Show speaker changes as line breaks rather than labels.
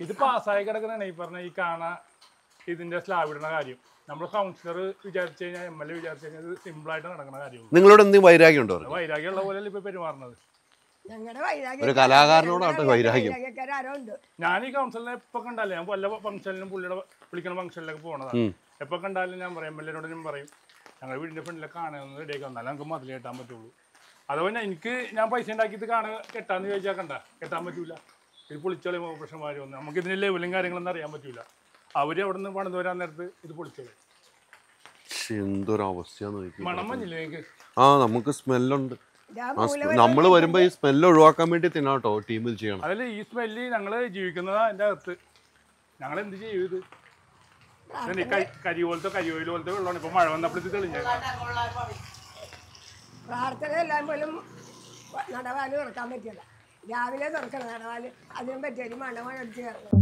ഇത് പാസ്സായി കിടക്കുന്നതാണ് ഈ പറഞ്ഞ ഈ ഇതിന്റെ സ്ലാബ് ഇടുന്ന കാര്യം. നമ്മൾ കൗൺസിലർ വിചാരിച്ചു കഴിഞ്ഞാൽ MLA വിചാരിച്ചു കഴിഞ്ഞാൽ ഇത് സിമ്പിളായിട്ട് നടക്കുന്ന കാര്യമാണ്.
നിങ്ങളോട് എന്തെങ്കിലും വൈരാഗ്യം ഉണ്ടോ?
വൈരാഗ്യമുള്ള പോലെ ഇപ്പൊ പെരുമാറുന്നത്.
ഒരു കലാകാരനോടാട്ടോ വൈരാഗ്യം.
ഞാൻ ഈ കൗൺസിലിനെ എപ്പൊ കണ്ടാലേ ഞാൻ വല്ല ഫംഗ്ഷനിലും പുള്ളിയുടെ വിളിക്കുന്ന ഫംഗ്ഷനിലൊക്കെ പോണതാണ്. എപ്പൊ കണ്ടാലും ഞാൻ പറയും MLA ഞാൻ പറയും ഞങ്ങളുടെ വീടിന്റെ ഫ്രണ്ടിലെ കാണുന്നത് റെഡിയാക്കി വന്നാലും നമുക്ക് മതിൽ കെട്ടാൻ പറ്റുള്ളൂ. അതുപോലെ എനിക്ക് ഞാൻ പൈസ ഉണ്ടാക്കിയിട്ട് കെട്ടാന്ന് ചോദിച്ചാൽ കെട്ടാൻ പറ്റൂല. ഇത് പൊളിച്ചോളി പ്രശ്നമാര് വന്നു. നമുക്ക് ഇതിന്റെ ലെവലും കാര്യങ്ങളൊന്നും അറിയാൻ പറ്റൂല. അവര് അവിടെ നിന്ന് പണിത് വരാൻ നേരത്ത് ഇത് പൊളിച്ചോളി.
എന്തൊരവസ്ഥയാന്ന്
മണം മഞ്ഞില്ലേ നിങ്ങൾക്ക്?
നമുക്ക് സ്മെല്ലുണ്ട്. നമ്മള് വരുമ്പോ ഈ സ്മെല്ല് ഒഴിവാക്കാൻ വേണ്ടി തിന്നാട്ടോ ടീം ഇത് ചെയ്യണം.
അതല്ല ഈ സ്മെല്ല് ഞങ്ങള് ജീവിക്കുന്നതാ അതിന്റെ അകത്ത്. ഞങ്ങൾ എന്ത് ചെയ്യും? ഇത് കരിയോയിൽ പോലത്തെ വെള്ളമാണ്. ഇപ്പൊ മഴ വന്നപ്പോൾ ഇത് തെളിഞ്ഞ
പ്രാർത്ഥന എല്ലാം പോലും നടവാല് തുറക്കാൻ പറ്റില്ല. രാവിലെ തുറക്കണം നടവാല്. അതിനും പറ്റിയ മഴ അടിച്ച് കയറണം.